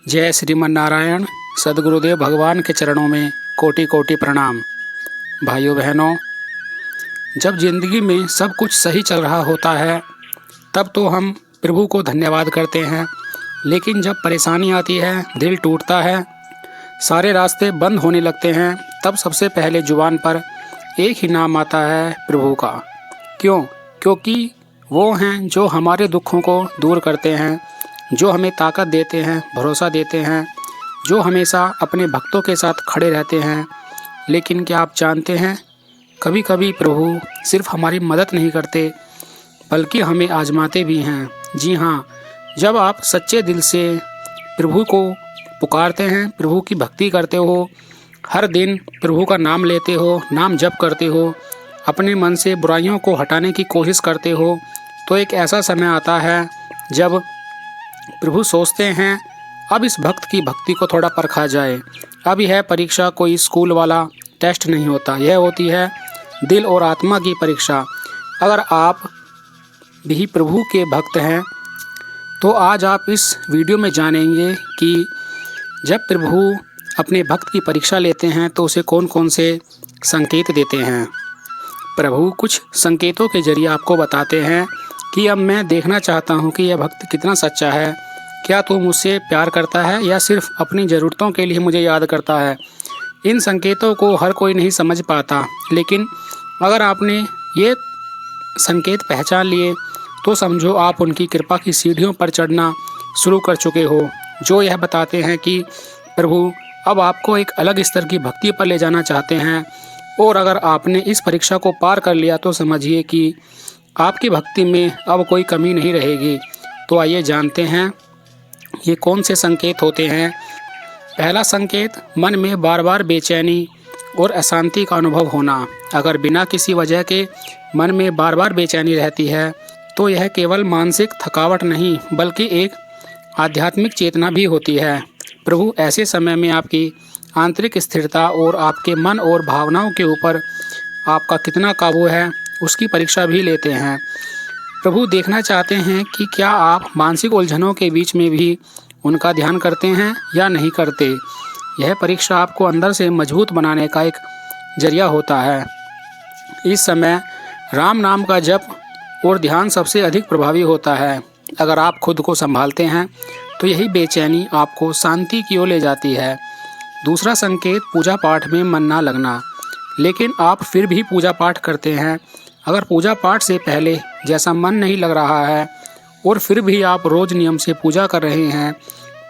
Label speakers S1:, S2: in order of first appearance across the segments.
S1: जय श्रीमन नारायण। सद्गुरुदेव भगवान के चरणों में कोटि कोटि प्रणाम। भाइयों बहनों, जब जिंदगी में सब कुछ सही चल रहा होता है तब तो हम प्रभु को धन्यवाद करते हैं, लेकिन जब परेशानी आती है, दिल टूटता है, सारे रास्ते बंद होने लगते हैं, तब सबसे पहले जुबान पर एक ही नाम आता है, प्रभु का। क्यों? क्योंकि वो हैं जो हमारे दुखों को दूर करते हैं, जो हमें ताकत देते हैं, भरोसा देते हैं, जो हमेशा अपने भक्तों के साथ खड़े रहते हैं। लेकिन क्या आप जानते हैं, कभी कभी प्रभु सिर्फ हमारी मदद नहीं करते बल्कि हमें आजमाते भी हैं। जी हाँ, जब आप सच्चे दिल से प्रभु को पुकारते हैं, प्रभु की भक्ति करते हो, हर दिन प्रभु का नाम लेते हो, नाम जप करते हो, अपने मन से बुराइयों को हटाने की कोशिश करते हो, तो एक ऐसा समय आता है जब प्रभु सोचते हैं अब इस भक्त की भक्ति को थोड़ा परखा जाए। अब यह परीक्षा कोई स्कूल वाला टेस्ट नहीं होता, यह होती है दिल और आत्मा की परीक्षा। अगर आप भी प्रभु के भक्त हैं तो आज आप इस वीडियो में जानेंगे कि जब प्रभु अपने भक्त की परीक्षा लेते हैं तो उसे कौन कौन से संकेत देते हैं। प्रभु कुछ संकेतों के जरिए आपको बताते हैं कि अब मैं देखना चाहता हूँ कि यह भक्त कितना सच्चा है। क्या तू मुझसे प्यार करता है या सिर्फ अपनी ज़रूरतों के लिए मुझे याद करता है। इन संकेतों को हर कोई नहीं समझ पाता, लेकिन अगर आपने ये संकेत पहचान लिए तो समझो आप उनकी कृपा की सीढ़ियों पर चढ़ना शुरू कर चुके हो, जो यह बताते हैं कि प्रभु अब आपको एक अलग स्तर की भक्ति पर ले जाना चाहते हैं। और अगर आपने इस परीक्षा को पार कर लिया तो समझिए कि आपकी भक्ति में अब कोई कमी नहीं रहेगी। तो आइए जानते हैं ये कौन से संकेत होते हैं। पहला संकेत, मन में बार बार बेचैनी और अशांति का अनुभव होना। अगर बिना किसी वजह के मन में बार बार बेचैनी रहती है तो यह केवल मानसिक थकावट नहीं बल्कि एक आध्यात्मिक चेतना भी होती है। प्रभु ऐसे समय में आपकी आंतरिक स्थिरता और आपके मन और भावनाओं के ऊपर आपका कितना काबू है उसकी परीक्षा भी लेते हैं। प्रभु देखना चाहते हैं कि क्या आप मानसिक उलझनों के बीच में भी उनका ध्यान करते हैं या नहीं करते। यह परीक्षा आपको अंदर से मजबूत बनाने का एक जरिया होता है। इस समय राम नाम का जप और ध्यान सबसे अधिक प्रभावी होता है। अगर आप खुद को संभालते हैं तो यही बेचैनी आपको शांति की ओर ले जाती है। दूसरा संकेत, पूजा पाठ में मन ना लगना। लेकिन आप फिर भी पूजा पाठ करते हैं। अगर पूजा पाठ से पहले जैसा मन नहीं लग रहा है और फिर भी आप रोज़ नियम से पूजा कर रहे हैं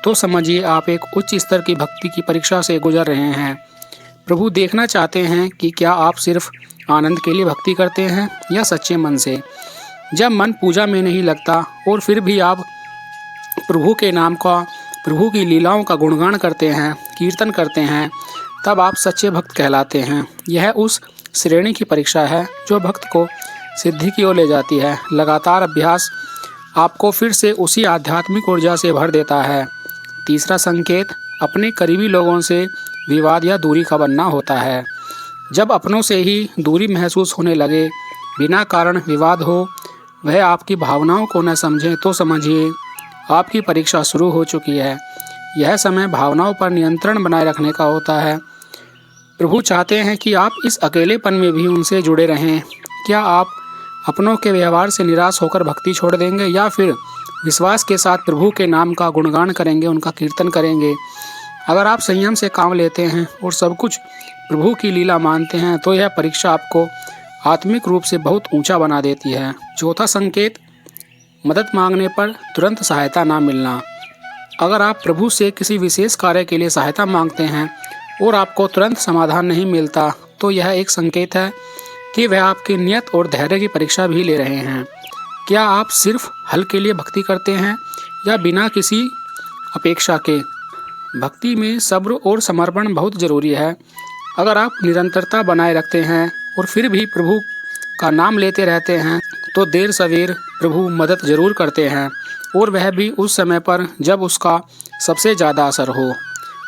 S1: तो समझिए आप एक उच्च स्तर की भक्ति की परीक्षा से गुजर रहे हैं। प्रभु देखना चाहते हैं कि क्या आप सिर्फ आनंद के लिए भक्ति करते हैं या सच्चे मन से। जब मन पूजा में नहीं लगता और फिर भी आप प्रभु के नाम का, प्रभु की लीलाओं का गुणगान करते हैं, कीर्तन करते हैं, तब आप सच्चे भक्त कहलाते हैं। यह उस श्रेणी की परीक्षा है जो भक्त को सिद्धि की ओर ले जाती है। लगातार अभ्यास आपको फिर से उसी आध्यात्मिक ऊर्जा से भर देता है। तीसरा संकेत, अपने करीबी लोगों से विवाद या दूरी का बनना होता है। जब अपनों से ही दूरी महसूस होने लगे, बिना कारण विवाद हो, वह आपकी भावनाओं को न समझें तो समझिए आपकी परीक्षा शुरू हो चुकी है। यह समय भावनाओं पर नियंत्रण बनाए रखने का होता है। प्रभु चाहते हैं कि आप इस अकेलेपन में भी उनसे जुड़े रहें। क्या आप अपनों के व्यवहार से निराश होकर भक्ति छोड़ देंगे या फिर विश्वास के साथ प्रभु के नाम का गुणगान करेंगे, उनका कीर्तन करेंगे। अगर आप संयम से काम लेते हैं और सब कुछ प्रभु की लीला मानते हैं तो यह परीक्षा आपको आत्मिक रूप से बहुत ऊंचा बना देती है। चौथा संकेत, मदद मांगने पर तुरंत सहायता ना मिलना। अगर आप प्रभु से किसी विशेष कार्य के लिए सहायता मांगते हैं और आपको तुरंत समाधान नहीं मिलता तो यह एक संकेत है कि वह आपकी नियत और धैर्य की परीक्षा भी ले रहे हैं। क्या आप सिर्फ हल के लिए भक्ति करते हैं या बिना किसी अपेक्षा के। भक्ति में सब्र और समर्पण बहुत ज़रूरी है। अगर आप निरंतरता बनाए रखते हैं और फिर भी प्रभु का नाम लेते रहते हैं तो देर सवेर प्रभु मदद ज़रूर करते हैं, और वह भी उस समय पर जब उसका सबसे ज़्यादा असर हो।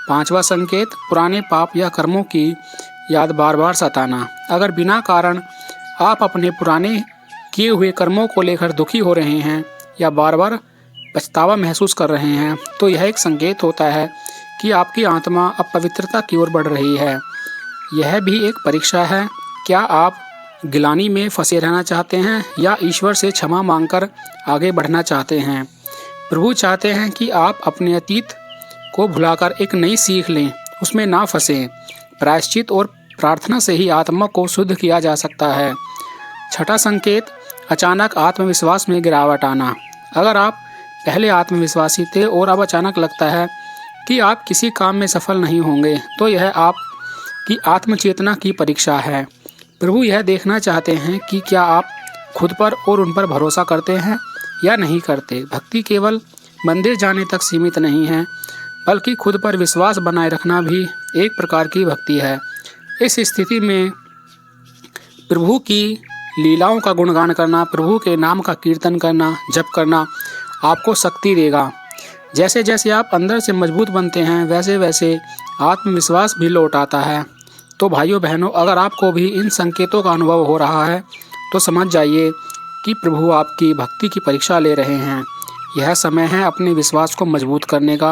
S1: पांचवा संकेत, पुराने पाप या कर्मों की याद बार बार सताना। अगर बिना कारण आप अपने पुराने किए हुए कर्मों को लेकर दुखी हो रहे हैं या बार बार पछतावा महसूस कर रहे हैं तो यह एक संकेत होता है कि आपकी आत्मा अपवित्रता की ओर बढ़ रही है। यह भी एक परीक्षा है। क्या आप गिलानी में फंसे रहना चाहते हैं या ईश्वर से क्षमा मांगकर आगे बढ़ना चाहते हैं? प्रभु चाहते हैं कि आप अपने अतीत को भुलाकर एक नई सीख लें, उसमें ना फंसें। प्रायश्चित और प्रार्थना से ही आत्मा को शुद्ध किया जा सकता है। छठा संकेत, अचानक आत्मविश्वास में गिरावट आना। अगर आप पहले आत्मविश्वासी थे और अब अचानक लगता है कि आप किसी काम में सफल नहीं होंगे, तो यह आपकी आत्मचेतना की परीक्षा है। प्रभु यह देखना चाहते हैं कि क्या आप खुद पर और उन पर भरोसा करते हैं या नहीं करते। भक्ति केवल मंदिर जाने तक सीमित नहीं है, बल्कि खुद पर विश्वास बनाए रखना भी एक प्रकार की भक्ति है। इस स्थिति में प्रभु की लीलाओं का गुणगान करना, प्रभु के नाम का कीर्तन करना, जप करना आपको शक्ति देगा। जैसे जैसे आप अंदर से मजबूत बनते हैं, वैसे वैसे आत्मविश्वास भी लौट आता है। तो भाइयों बहनों, अगर आपको भी इन संकेतों का अनुभव हो रहा है तो समझ जाइए कि प्रभु आपकी भक्ति की परीक्षा ले रहे हैं। यह समय है अपने विश्वास को मजबूत करने का,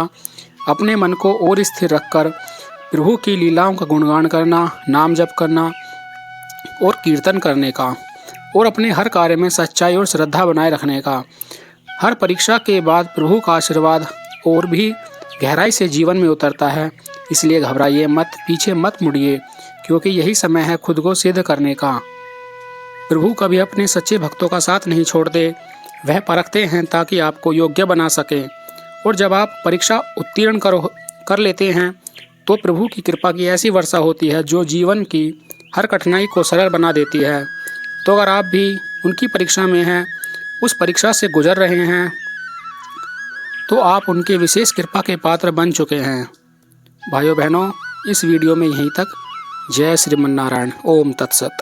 S1: अपने मन को और स्थिर रखकर प्रभु की लीलाओं का गुणगान करना, नाम जप करना और कीर्तन करने का, और अपने हर कार्य में सच्चाई और श्रद्धा बनाए रखने का। हर परीक्षा के बाद प्रभु का आशीर्वाद और भी गहराई से जीवन में उतरता है। इसलिए घबराइए मत, पीछे मत मुड़िए, क्योंकि यही समय है खुद को सिद्ध करने का। प्रभु कभी अपने सच्चे भक्तों का साथ नहीं छोड़ते। वह परखते हैं ताकि आपको योग्य बना सकें। और जब आप परीक्षा उत्तीर्ण कर लेते हैं तो प्रभु की कृपा की ऐसी वर्षा होती है जो जीवन की हर कठिनाई को सरल बना देती है। तो अगर आप भी उनकी परीक्षा में हैं, उस परीक्षा से गुजर रहे हैं, तो आप उनके विशेष कृपा के पात्र बन चुके हैं। भाइयों बहनों, इस वीडियो में यहीं तक। जय श्रीमन्नारायण। ओम तत्सत।